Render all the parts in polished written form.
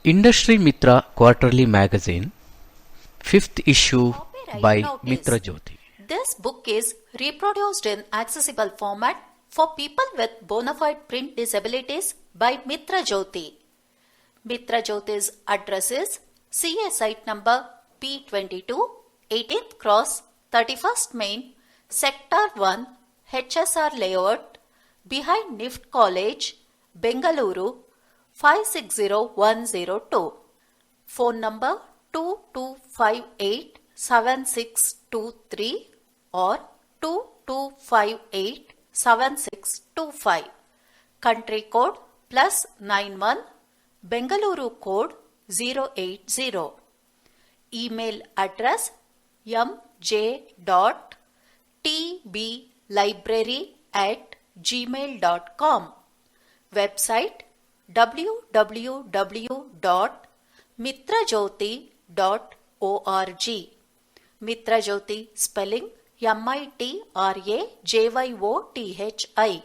Industry Mitra Quarterly Magazine, 5th issue Copyright by notice. Mitra Jyothi. This book is reproduced in accessible format for people with bona fide print disabilities by Mitra Jyothi. Mitra Jyothi's address is CA site number P22, 18th Cross, 31st Main, Sector 1, HSR Layout, behind NIFT College, Bengaluru, 560-102. Phone number 2258-7623 or 2258-7625. Country code +91, Bengaluru code 080. Email address mj.tblibrary@gmail.com. Website www.mitrajyothi.org. Mitra Jyothi spelling MITRAJYOTHI.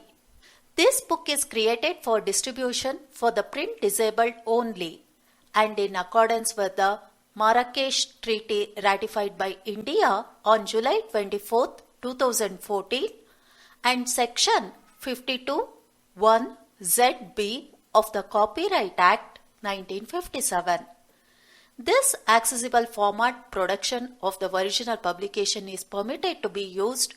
This book is created for distribution for the print disabled only and in accordance with the Marrakesh Treaty ratified by India on July 24, 2014 and Section 52(1)ZB of the Copyright Act 1957. This accessible format production of the original publication is permitted to be used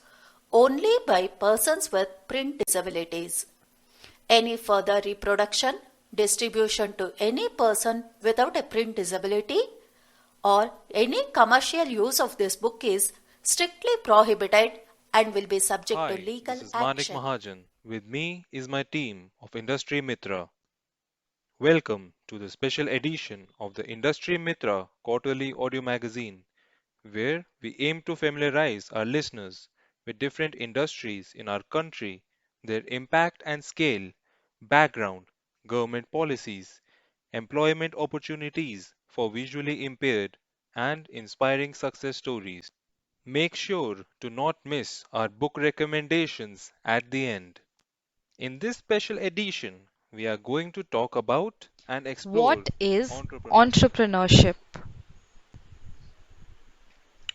only by persons with print disabilities. Any further reproduction, distribution to any person without a print disability, or any commercial use of this book is strictly prohibited and will be subject Hi, to legal this is Manik action. Mahajan. With me is my team of Industry Mitra. Welcome to the special edition of the Industry Mitra Quarterly Audio Magazine, where we aim to familiarize our listeners with different industries in our country, their impact and scale, background, government policies, employment opportunities for visually impaired, and inspiring success stories. Make sure to not miss our book recommendations at the end. In this special edition, we are going to talk about and explore What is entrepreneurship. entrepreneurship?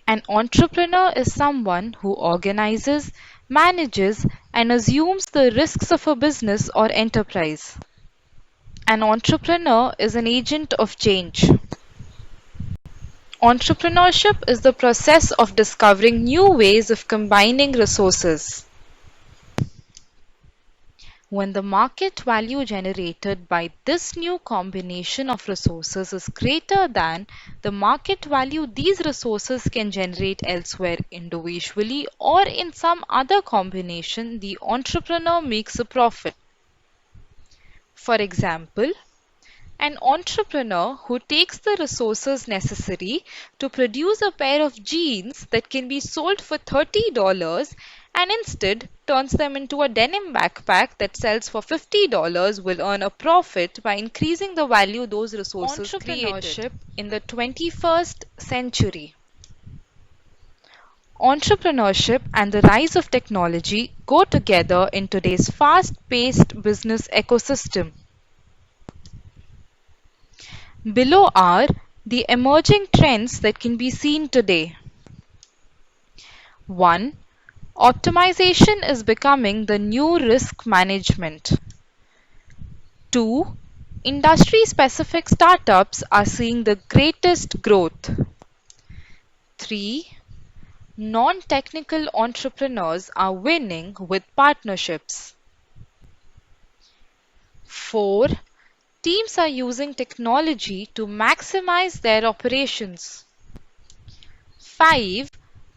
An entrepreneur is someone who organizes, manages, and assumes the risks of a business or enterprise. An entrepreneur is an agent of change. Entrepreneurship is the process of discovering new ways of combining resources. When the market value generated by this new combination of resources is greater than the market value these resources can generate elsewhere individually or in some other combination, the entrepreneur makes a profit. For example, an entrepreneur who takes the resources necessary to produce a pair of jeans that can be sold for $30 and instead turns them into a denim backpack that sells for $50 will earn a profit by increasing the value those resources Entrepreneurship created. In the 21st century, entrepreneurship and the rise of technology go together in today's fast-paced business ecosystem. Below are the emerging trends that can be seen today. 1. Optimization is becoming the new risk management. 2. Industry-specific startups are seeing the greatest growth. 3. Non-technical entrepreneurs are winning with partnerships. 4. Teams are using technology to maximize their operations. 5.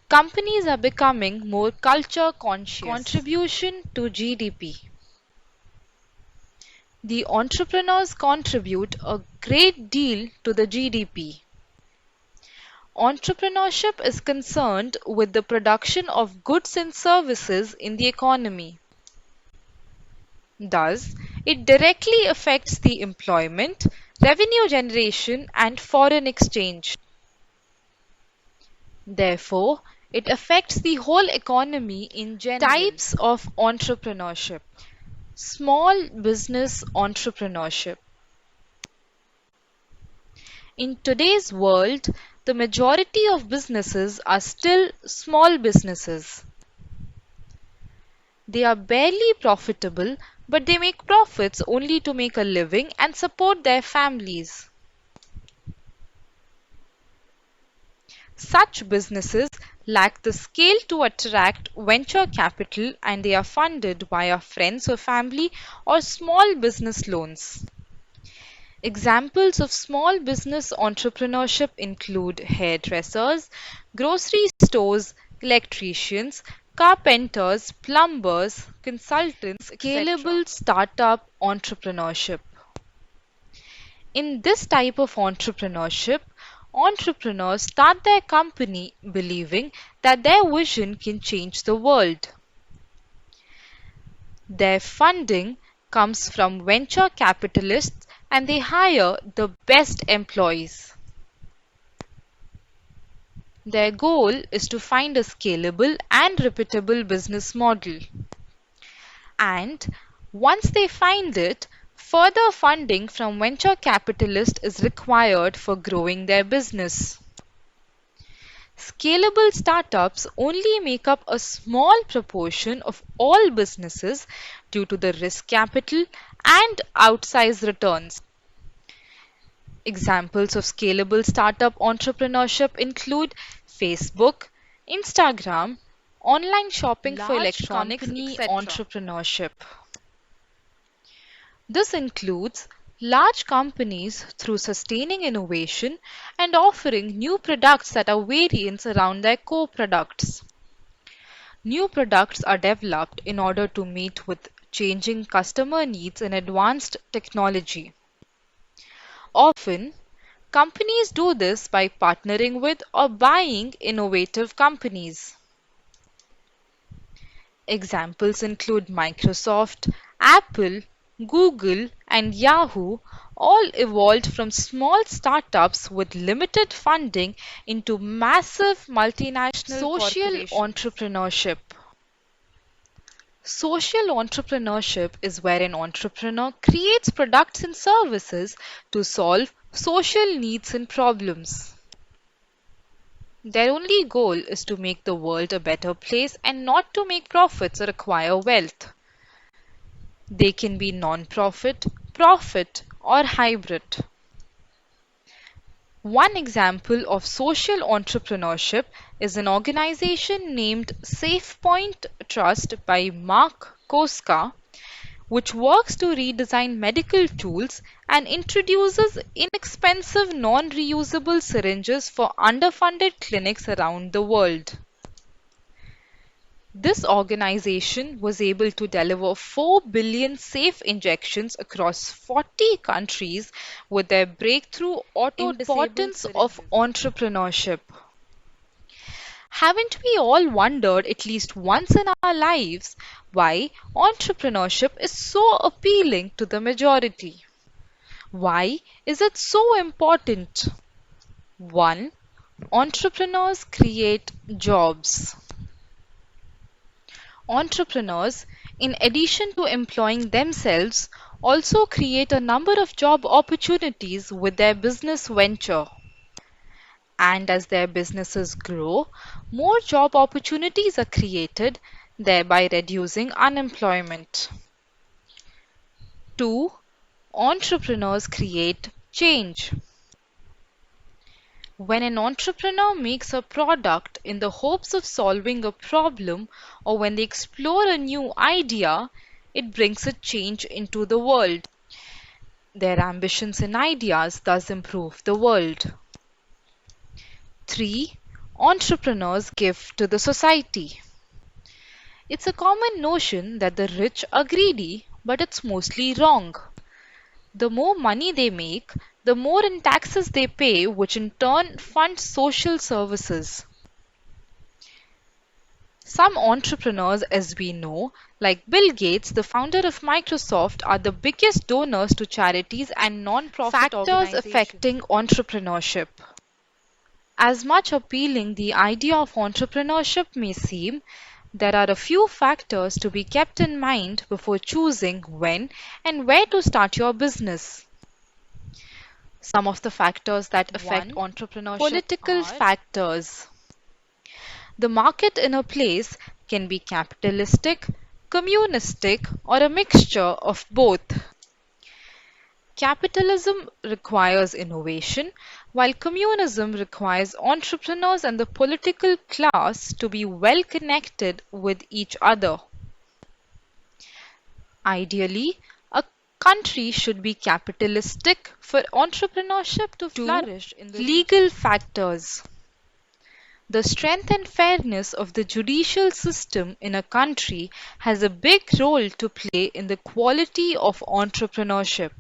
Companies are becoming more culture conscious. Contribution to GDP. The entrepreneurs contribute a great deal to the GDP. Entrepreneurship is concerned with the production of goods and services in the economy. Thus, it directly affects the employment, revenue generation, and foreign exchange. Therefore, it affects the whole economy in general. Types of entrepreneurship. Small business entrepreneurship. In today's world, the majority of businesses are still small businesses. They are barely profitable, but they make profits only to make a living and support their families. Such businesses lack the scale to attract venture capital and they are funded via friends or family or small business loans. Examples of small business entrepreneurship include hairdressers, grocery stores, electricians, carpenters, plumbers, consultants, etc. Scalable startup entrepreneurship. In this type of entrepreneurship, entrepreneurs start their company believing that their vision can change the world. Their funding comes from venture capitalists and they hire the best employees. Their goal is to find a scalable and repeatable business model. And once they find it, further funding from venture capitalists is required for growing their business. Scalable startups only make up a small proportion of all businesses due to the risk capital and outsized returns. Examples of scalable startup entrepreneurship include Facebook, Instagram, online shopping for electronics, etc. Entrepreneurship. This includes large companies through sustaining innovation and offering new products that are variants around their core products. New products are developed in order to meet with changing customer needs and advanced technology. Often, companies do this by partnering with or buying innovative companies. Examples include Microsoft, Apple, Google, and Yahoo all evolved from small startups with limited funding into massive multinational social entrepreneurship. Social entrepreneurship is where an entrepreneur creates products and services to solve social needs and problems. Their only goal is to make the world a better place and not to make profits or acquire wealth. They can be non-profit, profit, or hybrid. One example of social entrepreneurship is an organization named SafePoint Trust by Mark Koska, which works to redesign medical tools and introduces inexpensive non-reusable syringes for underfunded clinics around the world. This organization was able to deliver 4 billion safe injections across 40 countries with their breakthrough importance of entrepreneurship. Haven't we all wondered at least once in our lives why entrepreneurship is so appealing to the majority? Why is it so important? 1. Entrepreneurs create jobs. Entrepreneurs, in addition to employing themselves, also create a number of job opportunities with their business venture. And as their businesses grow, more job opportunities are created, thereby reducing unemployment. 2. Entrepreneurs create change. When an entrepreneur makes a product in the hopes of solving a problem or when they explore a new idea, it brings a change into the world. Their ambitions and ideas thus improve the world. 3. Entrepreneurs give to the society. It's a common notion that the rich are greedy, but it's mostly wrong. The more money they make, the more in taxes they pay, which in turn funds social services. Some entrepreneurs, as we know, like Bill Gates, the founder of Microsoft, are the biggest donors to charities and non-profit organizations. Factors affecting entrepreneurship. As much appealing the idea of entrepreneurship may seem, there are a few factors to be kept in mind before choosing when and where to start your business. Some of the factors that affect 1. entrepreneurship Political are factors. the market in a place can be capitalistic, communistic, or a mixture of both. Capitalism requires innovation, while communism requires entrepreneurs and the political class to be well connected with each other. Ideally, a country should be capitalistic for entrepreneurship to 2. flourish in the region. Legal factors. The strength and fairness of the judicial system in a country has a big role to play in the quality of entrepreneurship.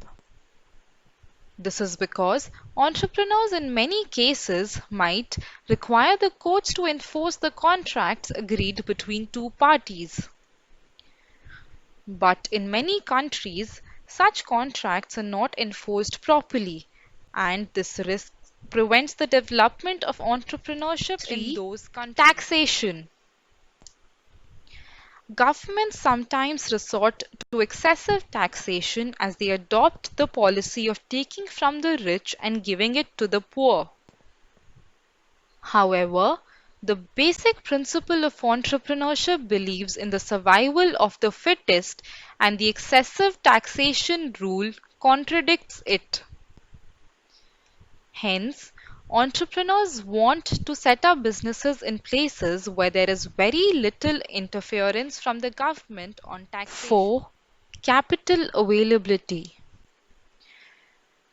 This is because entrepreneurs in many cases might require the courts to enforce the contracts agreed between two parties. But in many countries, such contracts are not enforced properly, and this risk prevents the development of entrepreneurship in 3. those countries. Taxation. Governments sometimes resort to excessive taxation as they adopt the policy of taking from the rich and giving it to the poor. However, the basic principle of entrepreneurship believes in the survival of the fittest, and the excessive taxation rule contradicts it. Hence, entrepreneurs want to set up businesses in places where there is very little interference from the government on taxation. 4. Capital availability.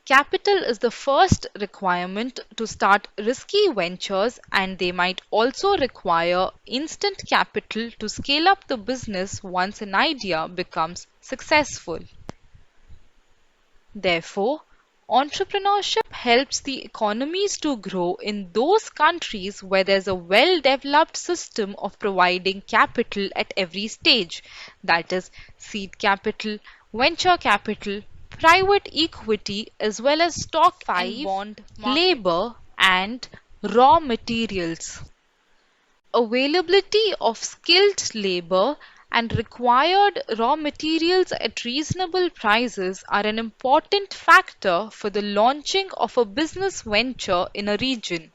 Capital is the first requirement to start risky ventures, and they might also require instant capital to scale up the business once an idea becomes successful. Therefore, entrepreneurship helps the economies to grow in those countries where there's a well developed system of providing capital at every stage, that is, seed capital, venture capital, private equity, as well as stock and 5. bond markets. Labor and raw materials. Availability of skilled labor and required raw materials at reasonable prices are an important factor for the launching of a business venture in a region.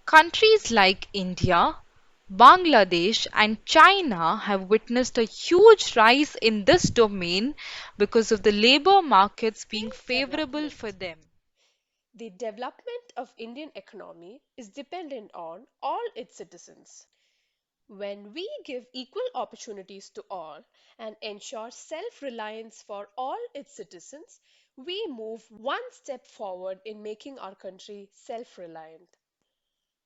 Countries like India, Bangladesh, and China have witnessed a huge rise in this domain because of the labor markets being favorable for them. The development of Indian economy is dependent on all its citizens. When we give equal opportunities to all and ensure self-reliance for all its citizens, we move one step forward in making our country self-reliant.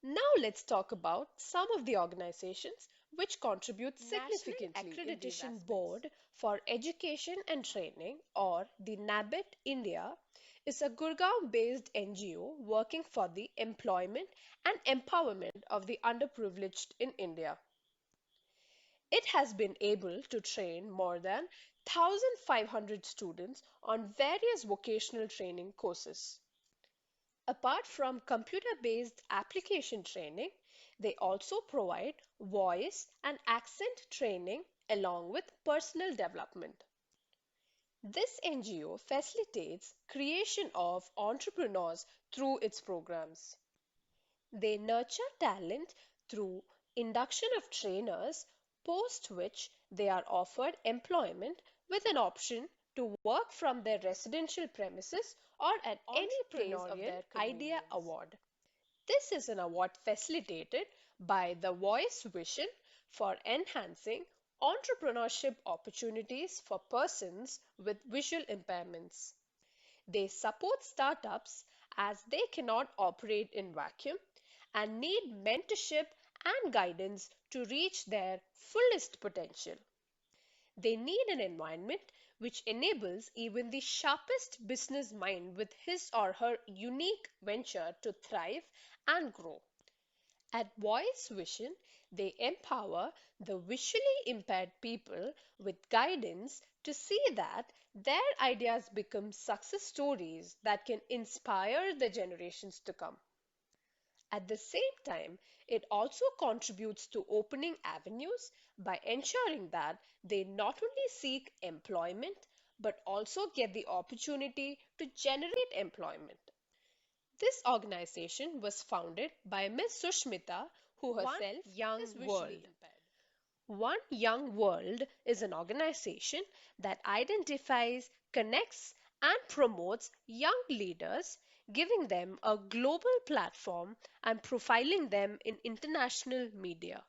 Now let's talk about some of the organizations which contribute significantly. National Accreditation Board for Education and Training, or the NABET India, is a Gurgaon-based NGO working for the employment and empowerment of the underprivileged in India. It has been able to train more than 1,500 students on various vocational training courses. Apart from computer-based application training, they also provide voice and accent training along with personal development. This NGO facilitates creation of entrepreneurs through its programs. They nurture talent through induction of trainers, post which they are offered employment with an option to work from their residential premises or at any place of their Idea Award. This is an award facilitated by the Voice Vision for enhancing entrepreneurship opportunities for persons with visual impairments. They support startups as they cannot operate in vacuum and need mentorship and guidance to reach their fullest potential. They need an environment which enables even the sharpest business mind with his or her unique venture to thrive and grow. At Voice Vision, they empower the visually impaired people with guidance to see that their ideas become success stories that can inspire the generations to come. At the same time, it also contributes to opening avenues by ensuring that they not only seek employment but also get the opportunity to generate employment. This organization was founded by Ms. Sushmita, who herself is visually impaired. One Young World is an organization that identifies, connects, and promotes young leaders, giving them a global platform and profiling them in international media.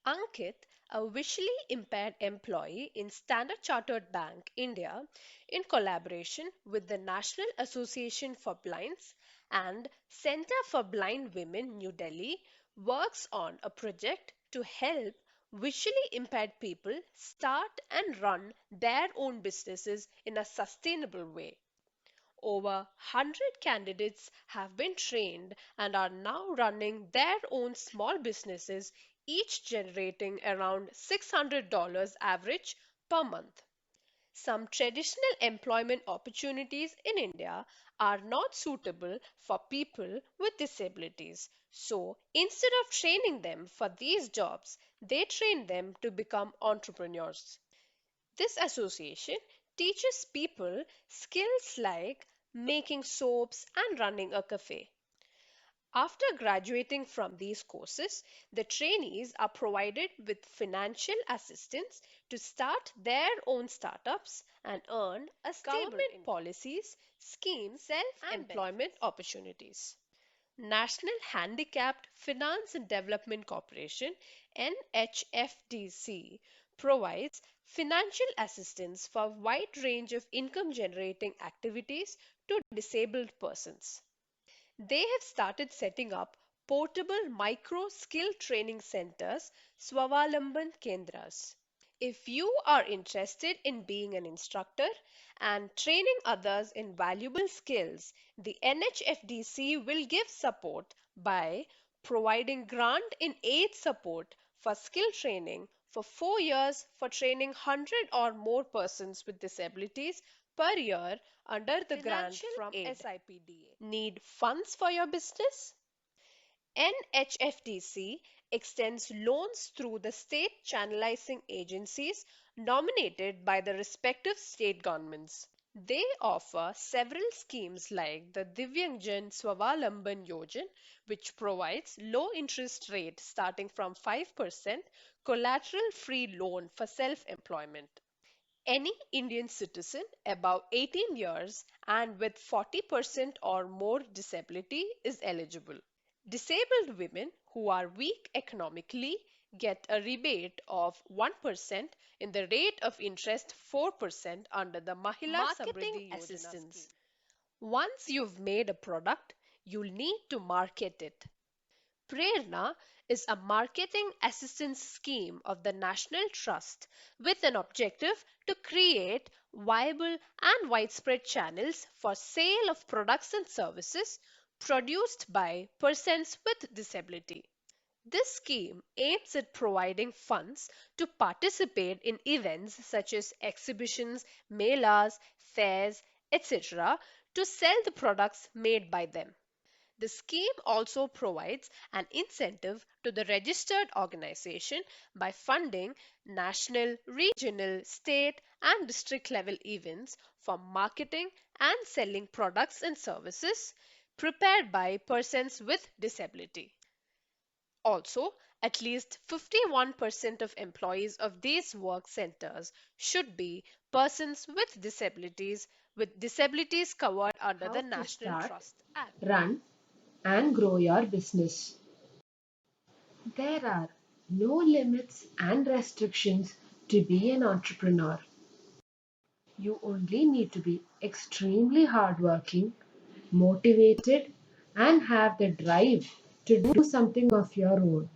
Ankit, a visually impaired employee in Standard Chartered Bank, India, in collaboration with the National Association for Blinds and Center for Blind Women, New Delhi, works on a project to help visually impaired people start and run their own businesses in a sustainable way. Over 100 candidates have been trained and are now running their own small businesses, each generating around $600 average per month. Some traditional employment opportunities in India are not suitable for people with disabilities. So instead of training them for these jobs, they train them to become entrepreneurs. This association teaches people skills like making soaps and running a cafe. After graduating from these courses, the trainees are provided with financial assistance to start their own startups and earn a stable government policies, schemes, self-employment opportunities. National Handicapped Finance and Development Corporation NHFDC provides financial assistance for a wide range of income generating activities to disabled persons. They have started setting up portable micro skill training centers, Swavalamban Kendras. If you are interested in being an instructor and training others in valuable skills, the NHFDC will give support by providing grant in aid support for skill training for 4 years for training 100 or more persons with disabilities per year under the grant from SIPDA. Need funds for your business? NHFDC extends loans through the state channelizing agencies nominated by the respective state governments. They offer several schemes like the Divyangjan Swavalamban Yojan, which provides low interest rate starting from 5% collateral free loan for self-employment. Any Indian citizen above 18 years and with 40% or more disability is eligible. Disabled women who are weak economically get a rebate of 1% in the rate of interest 4% under the Mahila Marketing Assistance Scheme. Once you've made a product, you'll need to market it. Prerna is a marketing assistance scheme of the National Trust with an objective to create viable and widespread channels for sale of products and services produced by persons with disability. This scheme aims at providing funds to participate in events such as exhibitions, melas, fairs, etc., to sell the products made by them. The scheme also provides an incentive to the registered organization by funding national, regional, state, and district level events for marketing and selling products and services prepared by persons with disability. Also, at least 51% of employees of these work centers should be persons with disabilities covered under How the to National start, Trust Act. run, and grow your business. There are no limits and restrictions to be an entrepreneur. You only need to be extremely hardworking, motivated, and have the drive to do something of your own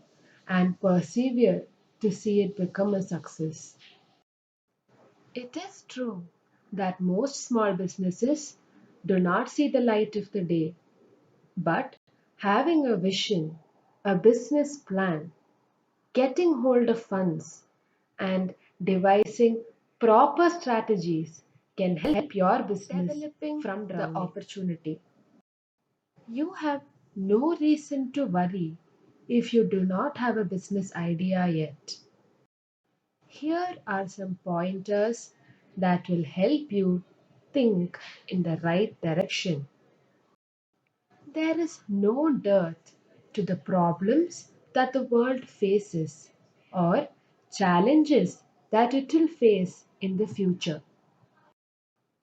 and persevere to see it become a success. It is true that most small businesses do not see the light of the day. But having a vision, a business plan, getting hold of funds, and devising proper strategies can help your business developing from the opportunity. You have no reason to worry if you do not have a business idea yet. Here are some pointers that will help you think in the right direction. There is no dearth to the problems that the world faces or challenges that it will face in the future.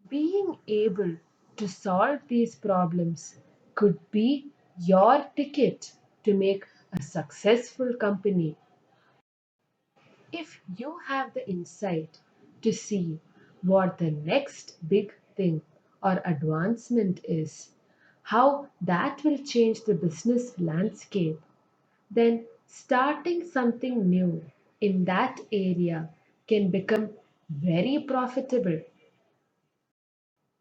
Being able to solve these problems could be your ticket to make a successful company. If you have the insight to see what the next big thing or advancement is, how that will change the business landscape, then starting something new in that area can become very profitable.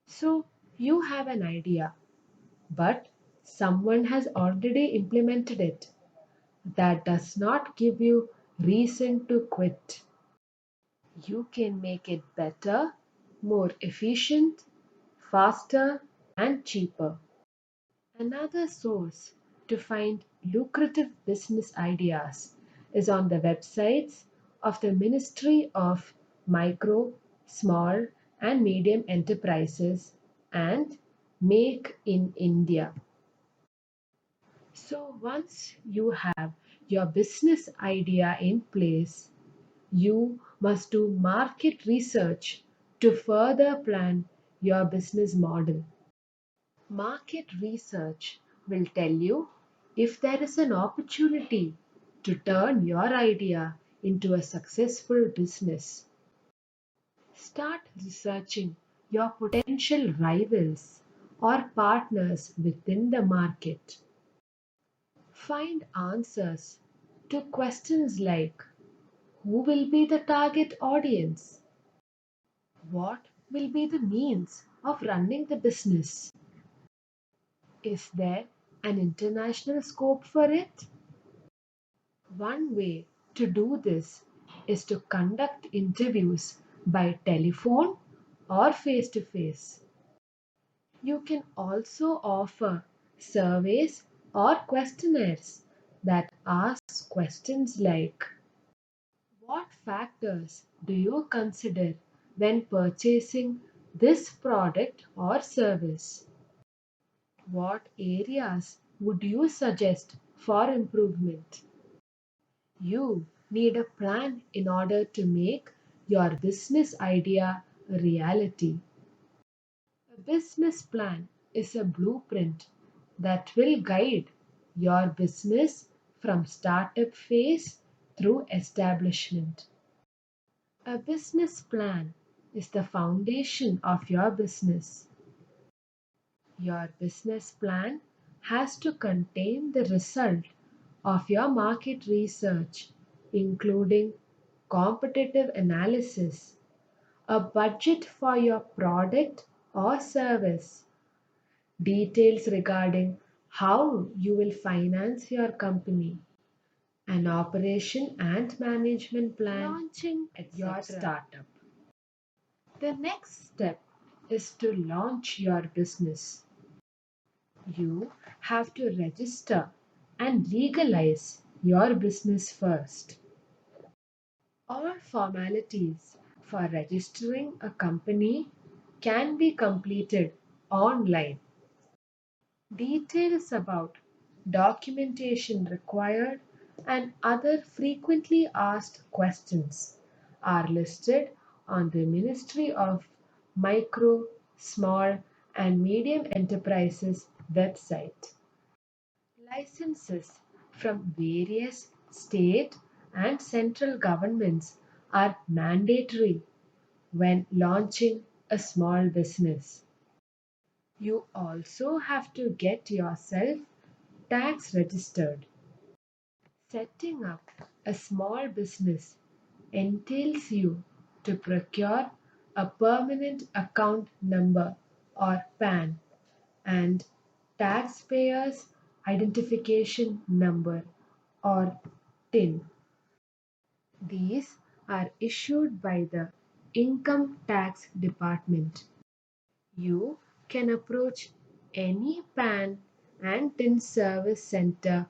So you have an idea, but someone has already implemented it. That does not give you reason to quit. You can make it better, more efficient, faster, and cheaper. Another source to find lucrative business ideas is on the websites of the Ministry of Micro, Small, and Medium Enterprises and Make in India. So once you have your business idea in place, you must do market research to further plan your business model. Market research will tell you if there is an opportunity to turn your idea into a successful business. Start researching your potential rivals or partners within the market. Find answers to questions like who will be the target audience? What will be the means of running the business? Is there an international scope for it? One way to do this is to conduct interviews by telephone or face to face. You can also offer surveys or questionnaires that ask questions like what factors do you consider when purchasing this product or service? What areas would you suggest for improvement? You need a plan in order to make your business idea a reality. A business plan is a blueprint that will guide your business from startup phase through establishment. A business plan is the foundation of your business. Your business plan has to contain the result of your market research, including competitive analysis, a budget for your product or service, details regarding how you will finance your company, an operation and management plan, launching at your startup. The next step is to launch your business. You have to register and legalize your business first. All formalities for registering a company can be completed online. Details about documentation required and other frequently asked questions are listed on the Ministry of Micro, Small and Medium Enterprises website. Licenses from various state and central governments are mandatory when launching a small business. You also have to get yourself tax registered. Setting up a small business entails you to procure a permanent account number or PAN and taxpayer's identification number or TIN. These are issued by the Income Tax Department. You can approach any PAN and TIN service center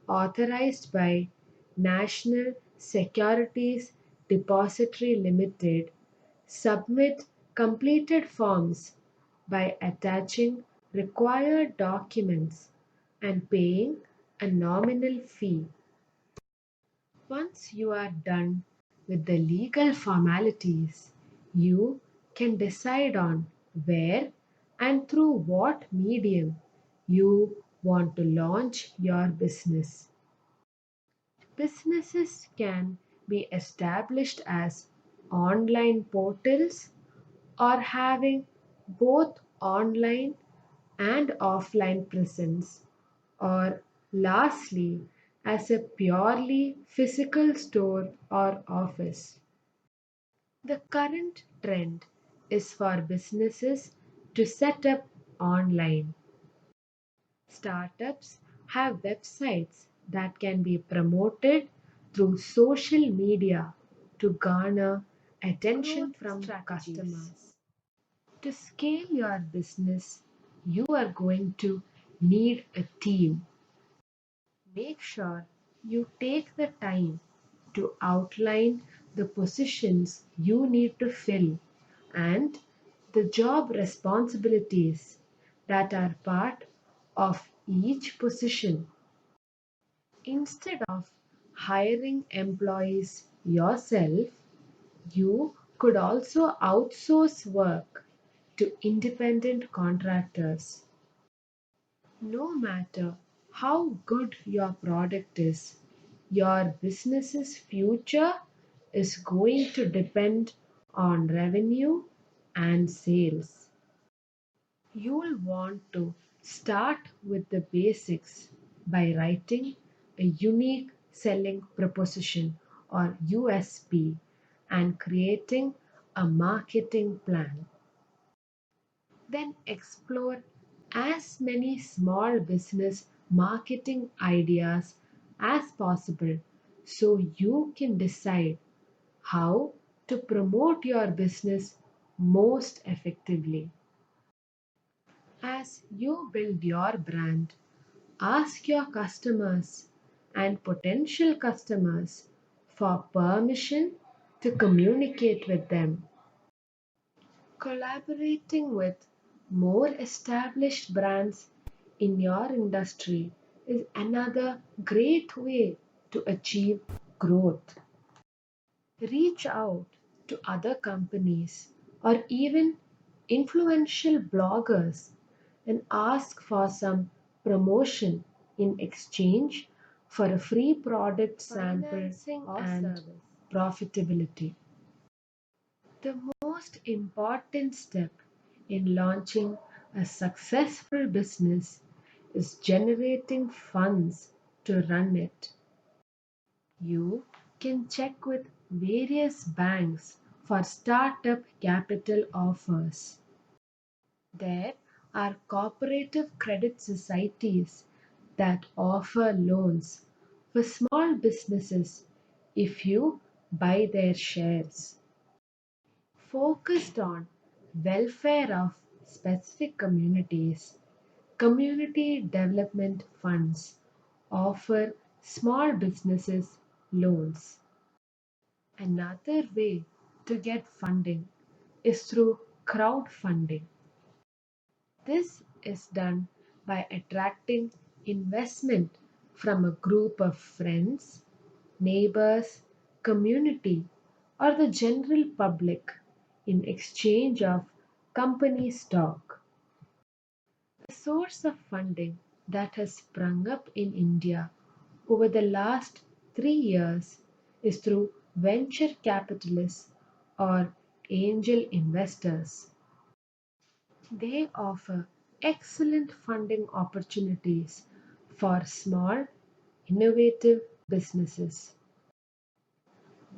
authorized by National Securities Depository Limited, submit completed forms by attaching required documents and paying a nominal fee. Once you are done with the legal formalities, you can decide on where and through what medium you want to launch your business. Businesses can be established as online portals or having both online and offline presence, or lastly, as a purely physical store or office. The current trend is for businesses to set up online. Startups have websites that can be promoted through social media to garner attention from customers. To scale your business, you are going to need a team. Make sure you take the time to outline the positions you need to fill and the job responsibilities that are part of each position. Instead of hiring employees yourself, you could also outsource work to independent contractors. No matter how good your product is, your business's future is going to depend on revenue and sales. You'll want to start with the basics by writing a unique selling proposition or USP and creating a marketing plan. Then explore as many small business marketing ideas as possible so you can decide how to promote your business most effectively. As you build your brand, ask your customers and potential customers for permission to communicate with them. Collaborating with more established brands in your industry is another great way to achieve growth. Reach out to other companies or even influential bloggers and ask for some promotion in exchange for a free product sample and service. Profitability. The most important step in launching a successful business is generating funds to run it. You can check with various banks for startup capital offers. There are cooperative credit societies that offer loans for small businesses if you buy their shares. Focused on welfare of specific communities, community development funds offer small businesses loans. Another way to get funding is through crowdfunding. This is done by attracting investment from a group of friends, neighbors, community, or the general public in exchange of company stock. A source of funding that has sprung up in India over the last 3 years is through venture capitalists or angel investors. They offer excellent funding opportunities for small, innovative businesses.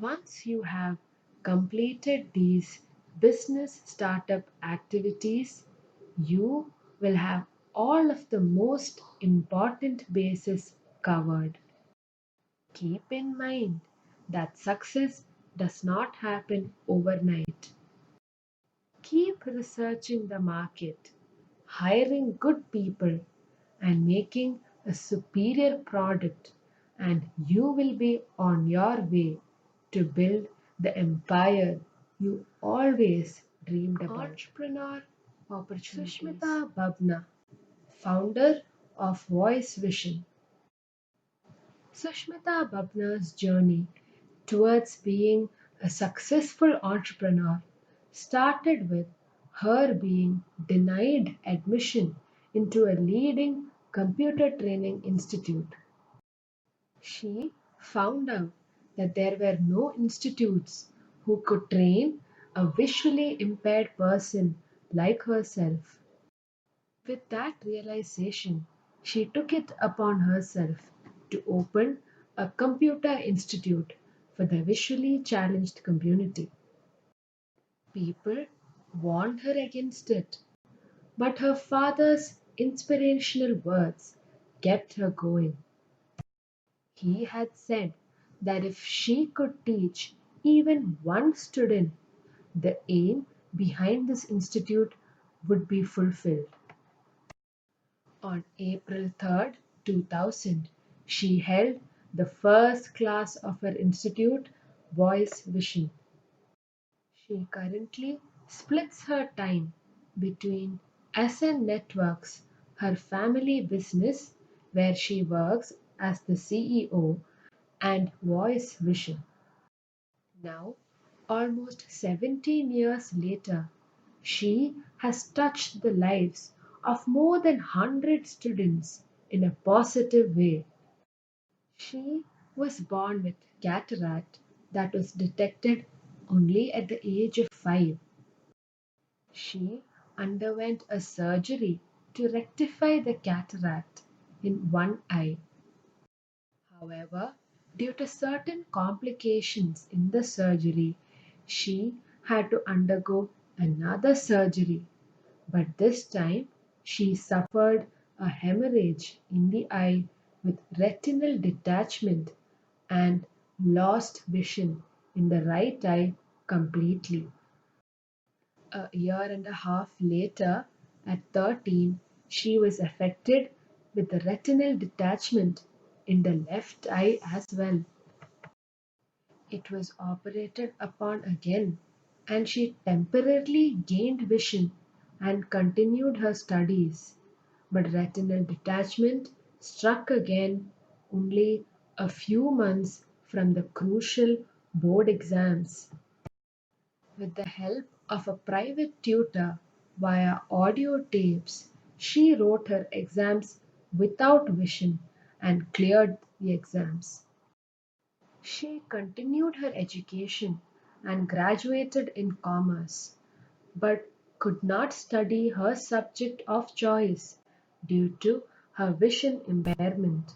Once you have completed these business startup activities, you will have all of the most important bases covered. Keep in mind that success does not happen overnight. Keep researching the market, hiring good people, and making a superior product, and you will be on your way to build the empire you always dreamed about. Entrepreneur opportunities. Sushmita Babna, founder of Voice Vision. Sushmita Babna's journey towards being a successful entrepreneur started with her being denied admission into a leading computer training institute. She found out that there were no institutes who could train a visually impaired person like herself. With that realization, she took it upon herself to open a computer institute for the visually challenged community. People warned her against it, but her father's inspirational words kept her going. He had said that if she could teach even one student, the aim behind this institute would be fulfilled. On April 3rd, 2000, she held the first class of her institute, Voice Vision. She currently splits her time between SN Networks, her family business, where she works as the CEO, and Voice Vision. Now, almost 17 years later, she has touched the lives of more than 100 students in a positive way. She was born with cataract that was detected only at the age of 5. She underwent a surgery to rectify the cataract in one eye. However, due to certain complications in the surgery, she had to undergo another surgery, but this time she suffered a hemorrhage in the eye with retinal detachment and lost vision in the right eye completely. A year and a half later, at 13, she was affected with the retinal detachment in the left eye as well. It was operated upon again, and she temporarily gained vision and continued her studies. But retinal detachment struck again only a few months from the crucial board exams. With the help of a private tutor via audio tapes, she wrote her exams without vision and cleared the exams. She continued her education and graduated in commerce, but could not study her subject of choice due to her vision impairment.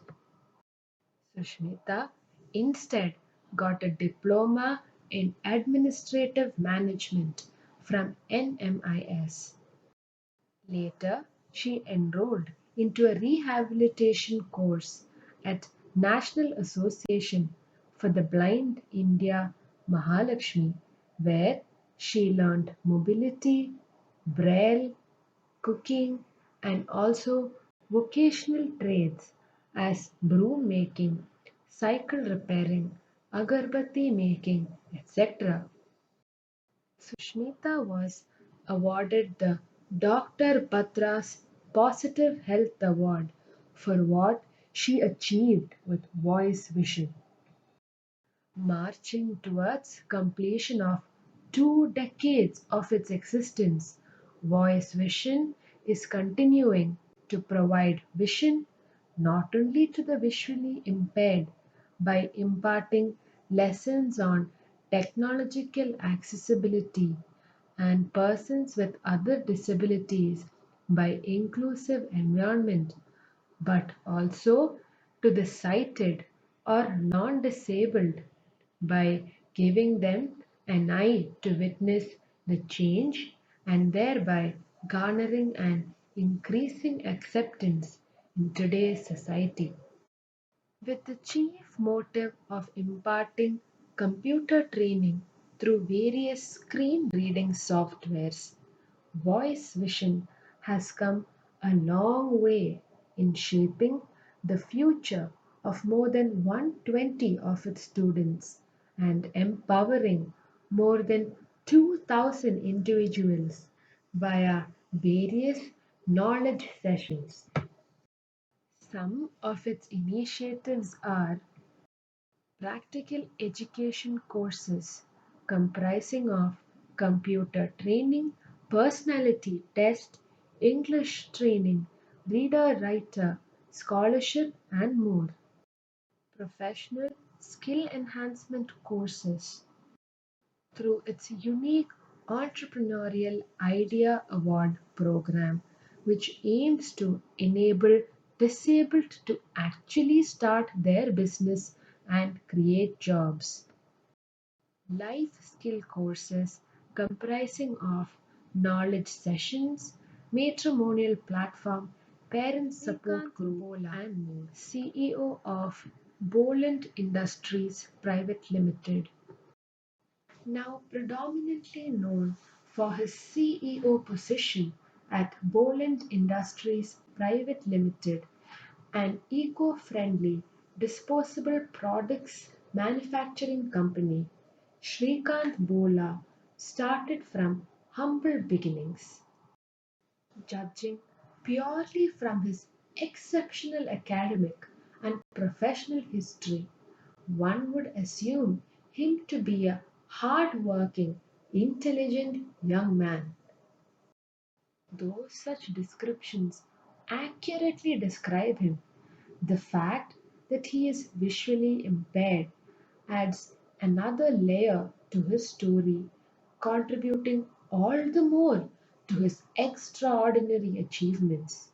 Sushmita instead got a diploma in administrative management from NMIS. Later, she enrolled into a rehabilitation course at National Association for the Blind India Mahalakshmi, where she learned mobility, braille, cooking, and also vocational trades as broom making, cycle repairing, agarbatti making, etc. Sushmita was awarded the Dr. Batra's Positive Health Award for what she achieved with Voice Vision. Marching towards completion of 2 decades of its existence, Voice Vision is continuing to provide vision not only to the visually impaired by imparting lessons on technological accessibility and persons with other disabilities by inclusive environment, but also to the sighted or non-disabled by giving them an eye to witness the change and thereby garnering an increasing acceptance in today's society. With the chief motive of imparting computer training through various screen reading softwares, Voice Vision has come a long way in shaping the future of more than 120 of its students and empowering more than 2,000 individuals via various knowledge sessions. Some of its initiatives are practical education courses comprising of computer training, personality test, English training, reader-writer, scholarship and more. Professional skill enhancement courses through its unique Entrepreneurial Idea Award program, which aims to enable disabled to actually start their business and create jobs. Life skill courses comprising of knowledge sessions, matrimonial platform, parent support group, and more. CEO of Boland Industries Private Limited. Now predominantly known for his CEO position at Boland Industries Private Limited, an eco-friendly disposable products manufacturing company, Shrikant Bola started from humble beginnings. Judging purely from his exceptional academic and professional history, one would assume him to be a hard-working, intelligent young man. Though such descriptions accurately describe him, the fact that he is visually impaired adds another layer to his story, contributing all the more to his extraordinary achievements.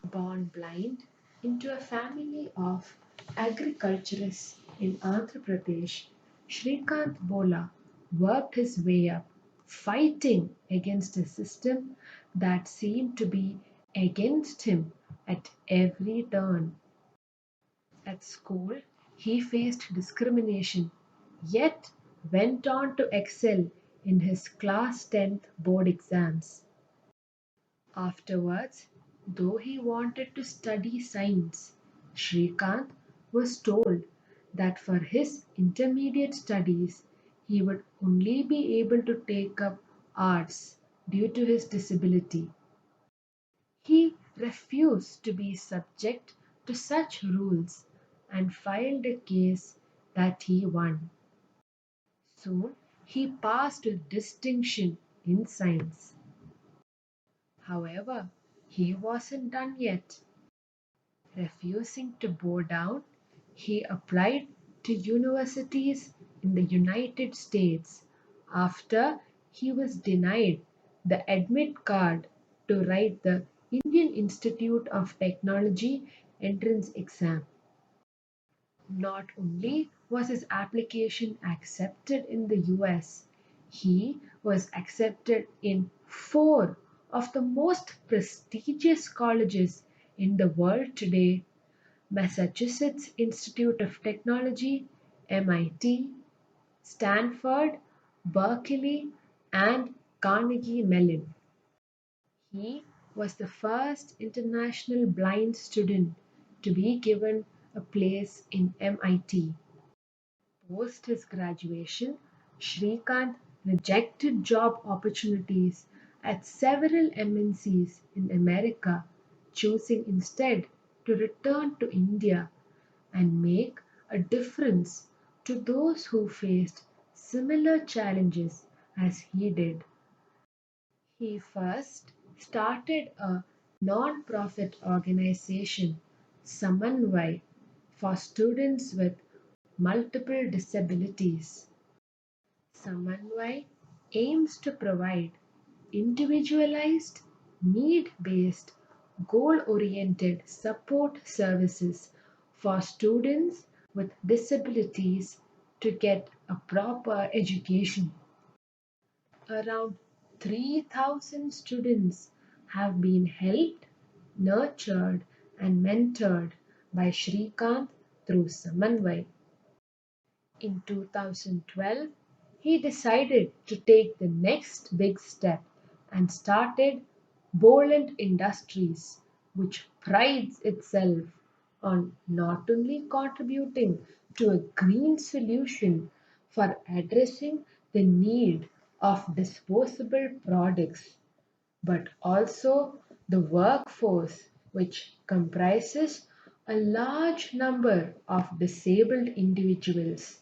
Born blind into a family of agriculturists in Andhra Pradesh, Shrikant Bola worked his way up, fighting against a system that seemed to be against him at every turn. At school, he faced discrimination, yet went on to excel in his class 10th board exams. Afterwards, though he wanted to study science, Shrikant was told that for his intermediate studies he would only be able to take up arts due to his disability. He refused to be subject to such rules and filed a case that he won. Soon he passed with distinction in science. However, he wasn't done yet. Refusing to bow down, he applied to universities in the United States after he was denied the admit card to write the Indian Institute of Technology entrance exam. Not only was his application accepted in the US, he was accepted in four of the most prestigious colleges in the world today: Massachusetts Institute of Technology, MIT, Stanford, Berkeley, and Carnegie Mellon. He was the first international blind student to be given a place in MIT. Post his graduation, Shrikant rejected job opportunities at several MNCs in America, choosing instead to return to India and make a difference to those who faced similar challenges as he did. He first started a non-profit organization, Samanvai, for students with multiple disabilities. Samanvai aims to provide individualized, need-based, goal-oriented support services for students with disabilities to get a proper education. Around 3,000 students have been helped, nurtured, and mentored by Shrikant through Samanvai. In 2012, he decided to take the next big step and started Boland Industries, which prides itself on not only contributing to a green solution for addressing the need of disposable products, but also the workforce, which comprises a large number of disabled individuals.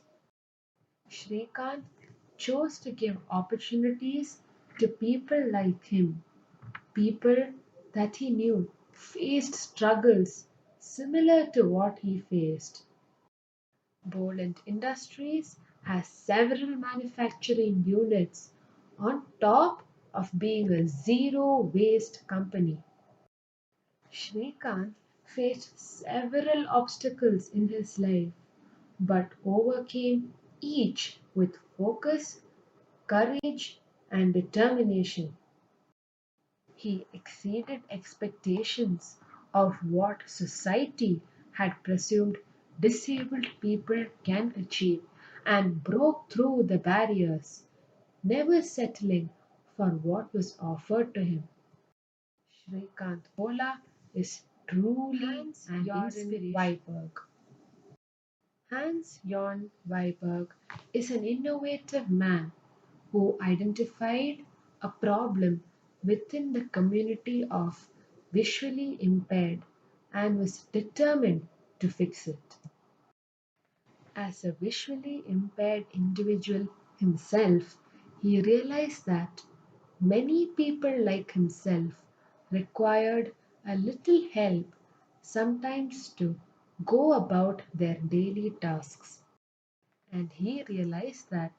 Shrikant chose to give opportunities to people like him, people that he knew faced struggles similar to what he faced. Boland Industries has several manufacturing units on top of being a zero waste company. Shrikant faced several obstacles in his life but overcame each with focus, courage, and determination. He exceeded expectations of what society had presumed disabled people can achieve and broke through the barriers, never settling for what was offered to him. Shrikant Kola is truly an inspiration. Hans Jon Weiberg is an innovative man who identified a problem within the community of visually impaired and was determined to fix it. As a visually impaired individual himself, he realized that many people like himself required a little help sometimes to go about their daily tasks. And he realized that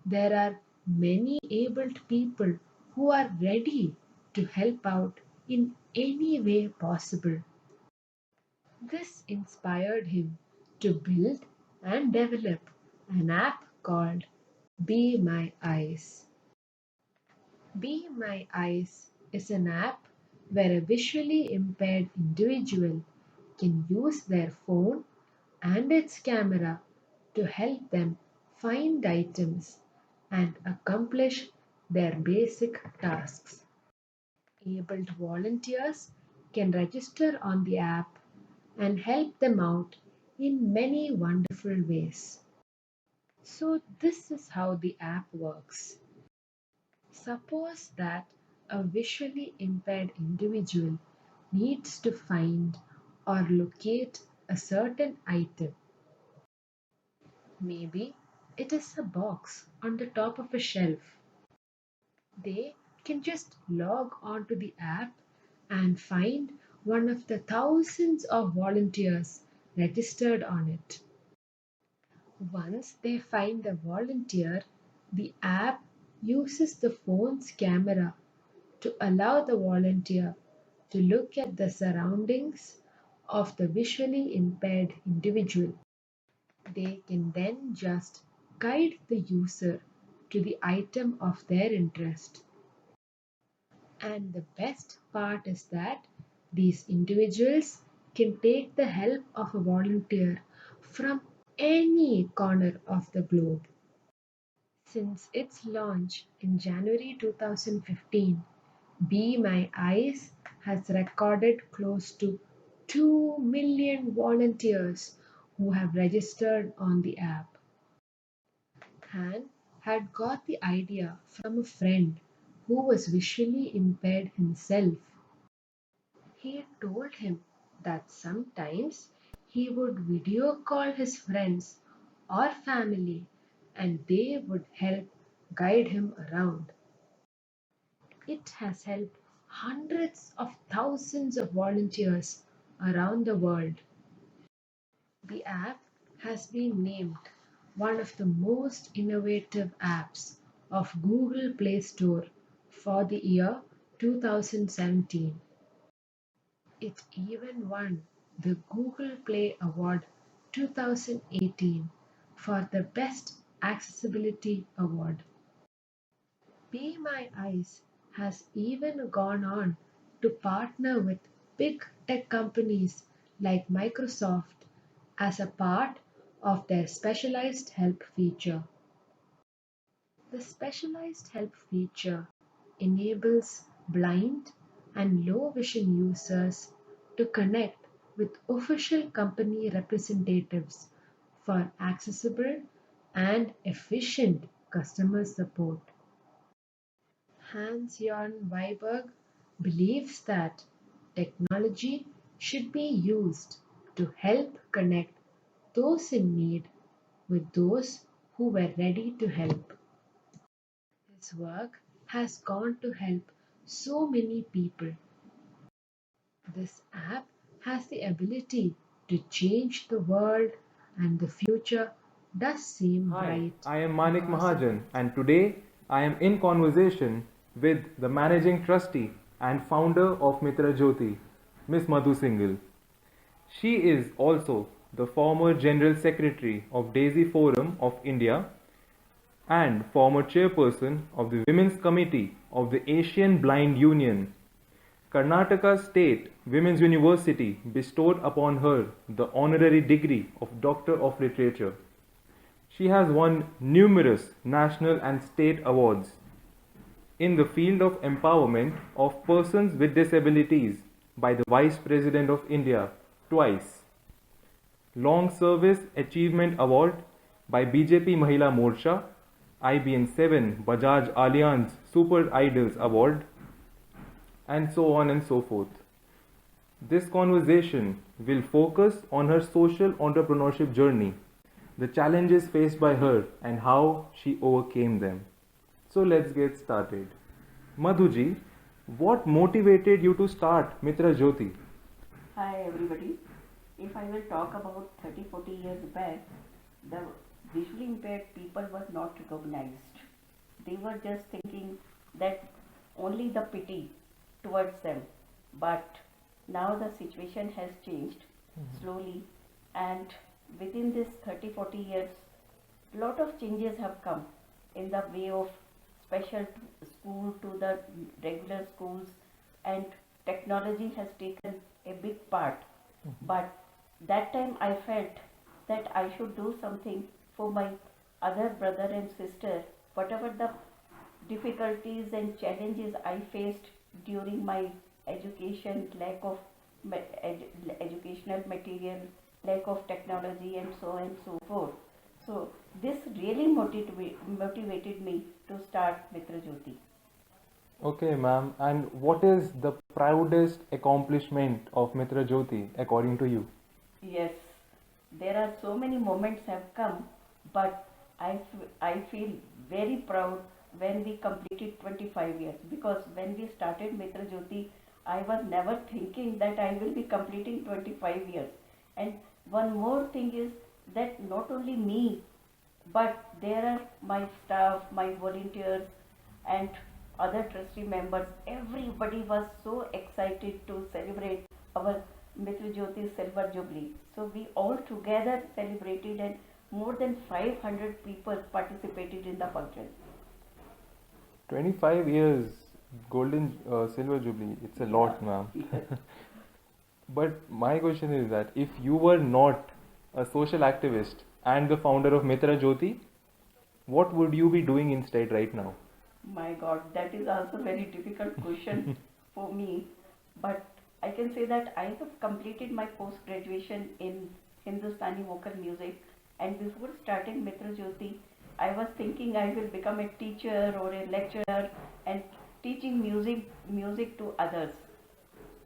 there are many abled people who are ready to help out in any way possible. This inspired him to build and develop an app called Be My Eyes. Be My Eyes is an app where a visually impaired individual can use their phone and its camera to help them find items and accomplish their basic tasks. Abled volunteers can register on the app and help them out in many wonderful ways. So, this is how the app works. Suppose that a visually impaired individual needs to find or locate a certain item. Maybe it is a box on the top of a shelf. They can just log onto the app and find one of the thousands of volunteers registered on it. Once they find the volunteer, the app uses the phone's camera to allow the volunteer to look at the surroundings of the visually impaired individual. They can then just guide the user to the item of their interest. And the best part is that these individuals can take the help of a volunteer from any corner of the globe. Since its launch in January 2015, Be My Eyes has recorded close to 2 million volunteers who have registered on the app. Han had got the idea from a friend who was visually impaired himself. He told him that sometimes he would video call his friends or family and they would help guide him around. It has helped hundreds of thousands of volunteers around the world. The app has been named one of the most innovative apps of Google Play Store for the year 2017. It even won the Google Play Award 2018 for the Best Accessibility Award. Be My Eyes has even gone on to partner with big tech companies like Microsoft as a part of their specialized help feature. The specialized help feature enables blind and low vision users to connect with official company representatives for accessible and efficient customer support. Hans-Jörn Weiberg believes that technology should be used to help connect those in need with those who were ready to help. His work has gone to help so many people. This app has the ability to change the world, and the future does seem Hi, bright I am Manik because of Mahajan, it. and today I am in conversation with the managing trustee and founder of Mitra Jyothi, Miss Madhu Singhal. She is also the former General Secretary of Daisy Forum of India and former chairperson of the Women's Committee of the Asian Blind Union. Karnataka State Women's University bestowed upon her the honorary degree of Doctor of Literature. She has won numerous national and state awards in the field of empowerment of persons with disabilities by the Vice President of India twice. Long Service Achievement Award by BJP Mahila Morcha, IBN 7 Bajaj Allianz Super Idols Award, and so on and so forth. This conversation will focus on her social entrepreneurship journey, the challenges faced by her, and how she overcame them. So let's get started. Madhuji, what motivated you to start Mitra Jyothi? Hi everybody. If I will talk about 30-40 years back, the visually impaired people were not recognized. They were just thinking that only the pity towards them. But now the situation has changed slowly, and within this 30-40 years, lot of changes have come in the way of special school to the regular schools, and technology has taken a big part. But that time I felt that I should do something for my other brother and sister, whatever the difficulties and challenges I faced during my education, lack of educational material, lack of technology, and so on and so forth. So this really motivated me to start Mitra Jyothi. Okay, ma'am. And what is the proudest accomplishment of Mitra Jyothi according to you? Yes, there are so many moments have come, but I feel very proud when we completed 25 years, because when we started Mitra Jyothi, I was never thinking that I will be completing 25 years. And one more thing is that not only me, but there are my staff, my volunteers, and other trustee members. Everybody was so excited to celebrate our Mitra Jyoti Silver Jubilee. So we all together celebrated, and more than 500 people participated in the function. 25 years, golden silver jubilee. It's a lot, ma'am. But my question is that if you were not a social activist and the founder of Mitra Jyoti, what would you be doing instead right now? My God, that is also a very difficult question for me. But I can say that I have completed my post-graduation in Hindustani vocal music, and before starting Mitra Jyoti, I was thinking I will become a teacher or a lecturer and teaching music to others.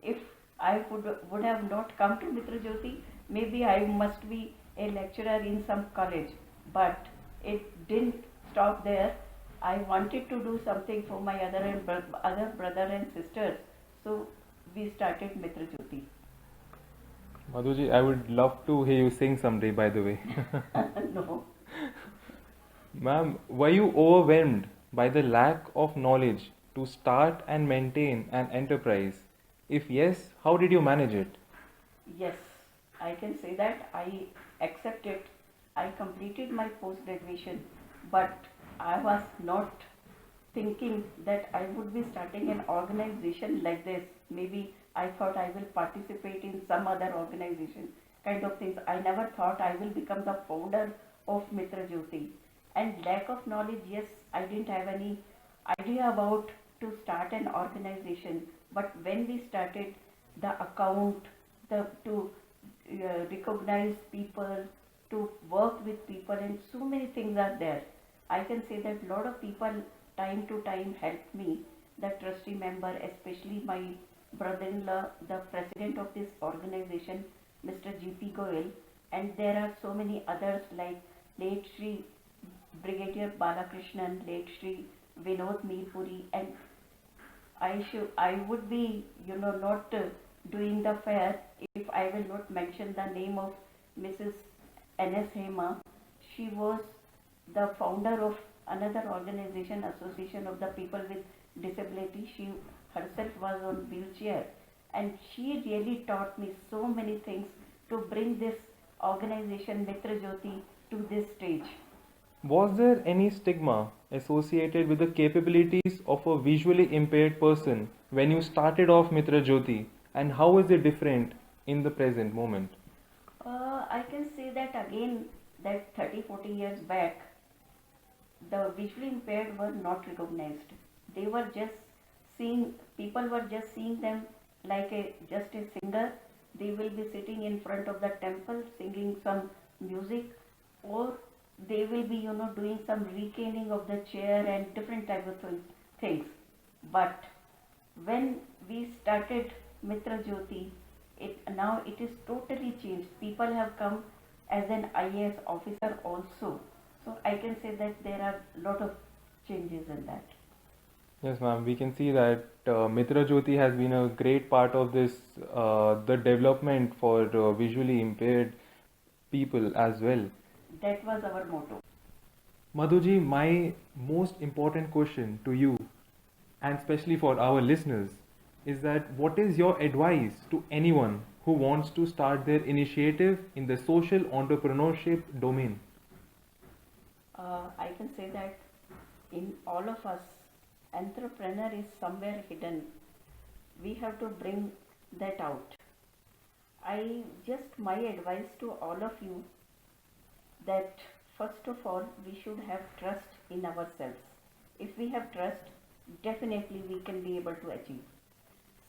If I would have not come to Mitra Jyoti, maybe I must be a lecturer in some college. But it didn't stop there. I wanted to do something for my other brother and sisters, so we started Mitra Jyoti. Madhuji, I would love to hear you sing someday, by the way. No. Ma'am, were you overwhelmed by the lack of knowledge to start and maintain an enterprise? If yes, how did you manage it? Yes, I can say that I accepted. I completed my post graduation, but I was not thinking that I would be starting an organization like this. Maybe I thought I will participate in some other organization, kind of things. I never thought I will become the founder of Mitra Jyoti. And lack of knowledge, yes, I didn't have any idea about to start an organization. But when we started the account, to recognize people, to work with people, and so many things are there. I can say that a lot of people time to time helped me, the trustee member, especially my brother-in-law, the president of this organization, Mr. Jyothi Goyal, and there are so many others like late Shri Brigadier Balakrishnan, late Shri Vinod Meerpuri, and I would be, not doing the fair if I will not mention the name of Mrs. N.S. Hema. She was the founder of another organization, Association of the People with Disability. She herself was on wheelchair, and she really taught me so many things to bring this organization Mitra Jyoti to this stage. Was there any stigma associated with the capabilities of a visually impaired person when you started off Mitra Jyoti, and how is it different in the present moment? I can say that again, that 30-40 years back, the visually impaired were not recognized. They were just people were just seeing them like just a singer. They will be sitting in front of the temple singing some music, or they will be, doing some recaning of the chair and different type of things. But when we started Mitra Jyoti, now it is totally changed. People have come as an IAS officer also. So I can say that there are a lot of changes in that. Yes, ma'am. We can see that Mitra Jyoti has been a great part of this, the development for visually impaired people as well. That was our motto. Madhuji, my most important question to you, and especially for our listeners, is that what is your advice to anyone who wants to start their initiative in the social entrepreneurship domain? I can say that in all of us, entrepreneur is somewhere hidden. We have to bring that out. My advice to all of you, that first of all we should have trust in ourselves. If we have trust, definitely we can be able to achieve.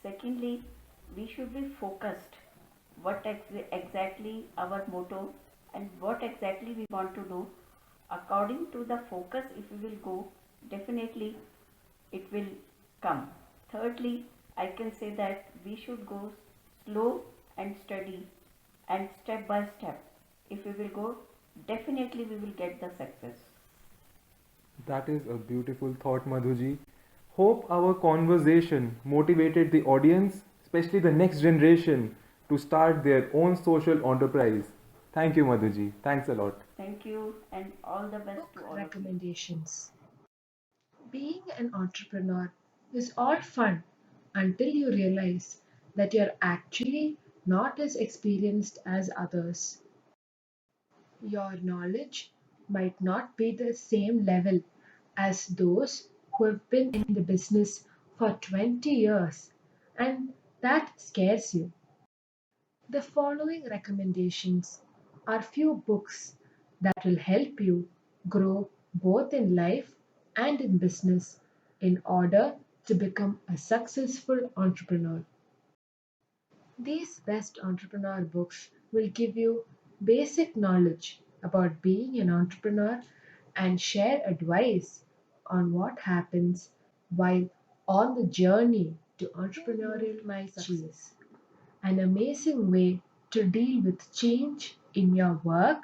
Secondly, we should be focused what exactly our motto and what exactly we want to do. According to the focus, if we will go, definitely it will come. Thirdly, I can say that we should go slow and steady and step by step. If we will go, definitely we will get the success. That is a beautiful thought, Madhuji. Hope our conversation motivated the audience, especially the next generation, to start their own social enterprise. Thank you, Madhuji. Thanks a lot. Thank you and all the best to Book all of you. recommendations. Being an entrepreneur is all fun until you realize that you're actually not as experienced as others. Your knowledge might not be the same level as those who have been in the business for 20 years, and that scares you. The following recommendations are few books that will help you grow both in life and in business in order to become a successful entrepreneur. These best entrepreneur books will give you basic knowledge about being an entrepreneur and share advice on what happens while on the journey to entrepreneurial my success. An amazing way to deal with change in your work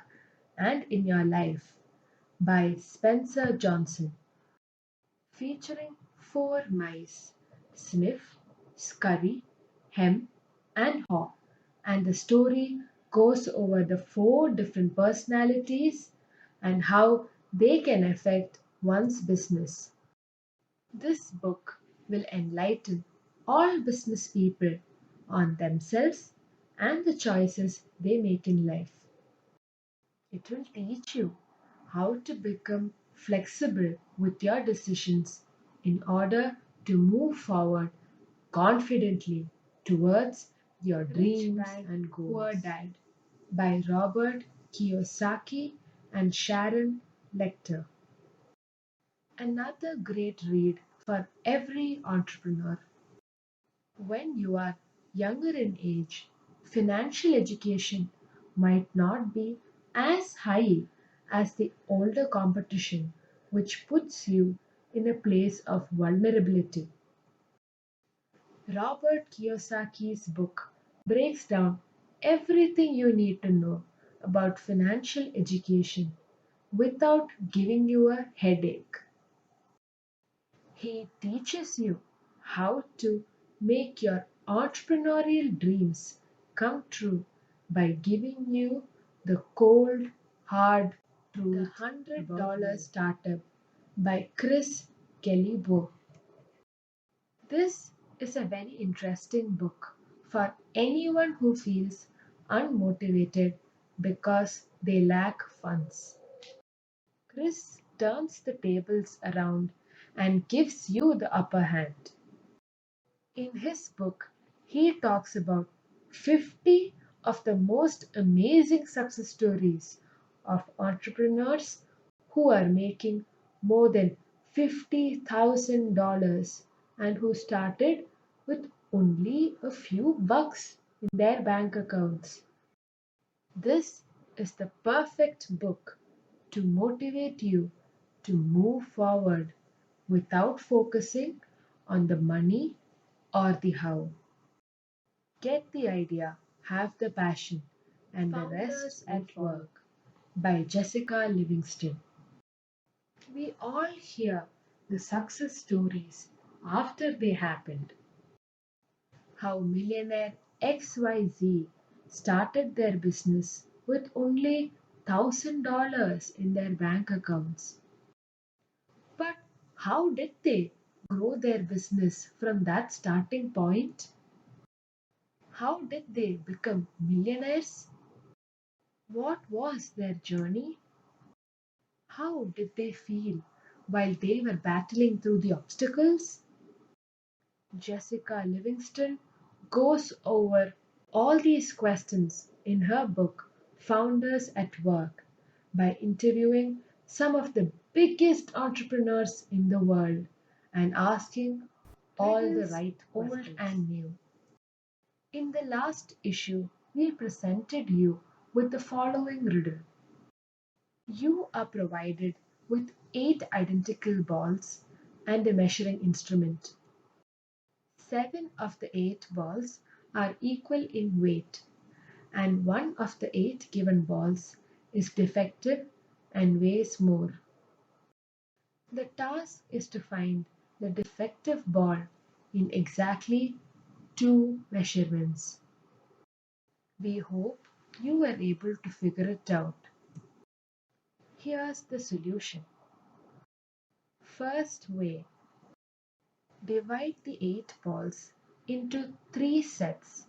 and in your life by Spencer Johnson, featuring four mice: Sniff, Scurry, Hem, and Haw. And the story goes over the four different personalities and how they can affect one's business. This book will enlighten all business people on themselves and the choices they make in life. It will teach you how to become flexible with your decisions in order to move forward confidently towards your dreams and goals. Poor Dad by Robert Kiyosaki and Sharon Lecter. Another great read for every entrepreneur. When you are younger in age, financial education might not be as high as the older competition, which puts you in a place of vulnerability. Robert Kiyosaki's book breaks down everything you need to know about financial education without giving you a headache. He teaches you how to make your entrepreneurial dreams come true by giving you the cold, hard truth. The $100 Startup by Chris Kellybo. This is a very interesting book for anyone who feels unmotivated because they lack funds. Chris turns the tables around and gives you the upper hand. In his book, he talks about 50 of the most amazing success stories of entrepreneurs who are making more than $50,000 and who started with only a few bucks in their bank accounts. This is the perfect book to motivate you to move forward without focusing on the money or the how. Get the idea, have the passion, and the rest at work by Jessica Livingston. We all hear the success stories after they happened. How millionaire XYZ started their business with only $1,000 in their bank accounts. But how did they grow their business from that starting point? How did they become millionaires? What was their journey? How did they feel while they were battling through the obstacles? Jessica Livingston goes over all these questions in her book Founders at Work by interviewing some of the biggest entrepreneurs in the world and asking all the right old and new. In the last issue, we presented you with the following riddle. You are provided with 8 identical balls and a measuring instrument. 7 of the 8 balls are equal in weight, and one of the 8 given balls is defective and weighs more. The task is to find the defective ball in exactly 2 measurements. We hope you were able to figure it out. Here's the solution. First way, divide the 8 balls into 3 sets.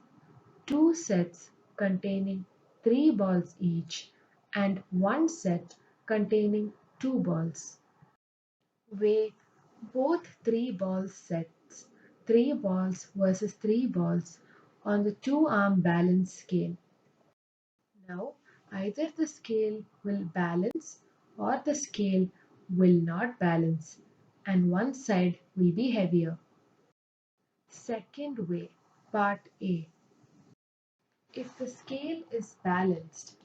2 sets containing 3 balls each and 1 set containing 2 balls. Weigh both 3 ball sets, 3 balls versus 3 balls, on the 2-arm balance scale. Now, either the scale will balance or the scale will not balance, and one side will be heavier. Second way, part A. If the scale is balanced,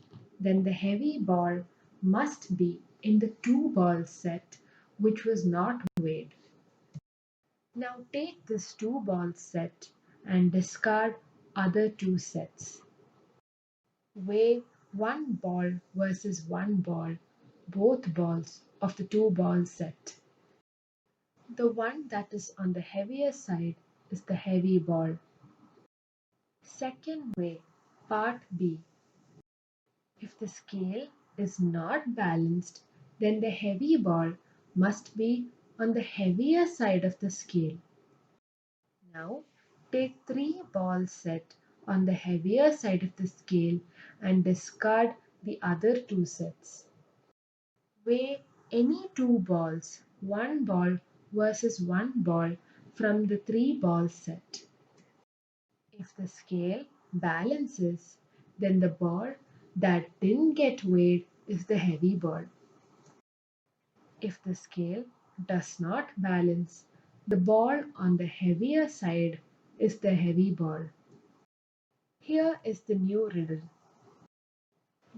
then the heavy ball must be in the 2-ball set which was not weighed. Now take this 2-ball set and discard other 2 sets. Weigh 1 ball versus 1 ball, both balls of the 2-ball set. The one that is on the heavier side is the heavy ball. Second way, part B. If the scale is not balanced, then the heavy ball must be on the heavier side of the scale. Now, take 3 ball set on the heavier side of the scale and discard the other 2 sets. Weigh any 2 balls, 1 ball versus 1 ball from the 3 ball set. If the scale balances, then the ball that didn't get weighed is the heavy ball. If the scale does not balance, the ball on the heavier side is the heavy ball. Here is the new riddle.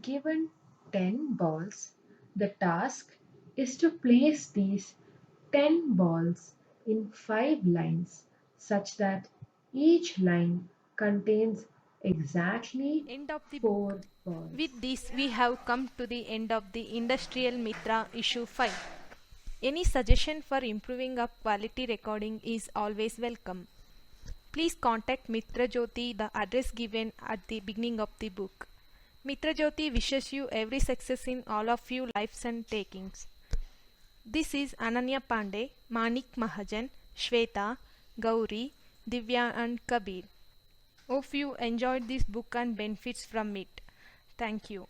Given 10 balls, the task is to place these 10 balls in 5 lines such that Each line contains exactly End of the book. 4 words. With this, we have come to the end of the Industrial Mitra Issue 5. Any suggestion for improving up quality recording is always welcome. Please contact Mitra Jyothi, the address given at the beginning of the book. Mitra Jyothi wishes you every success in all of your lives and takings. This is Ananya Pandey, Manik Mahajan, Shweta, Gauri, Divya and Kabir. Hope you enjoyed this book and benefits from it. Thank you.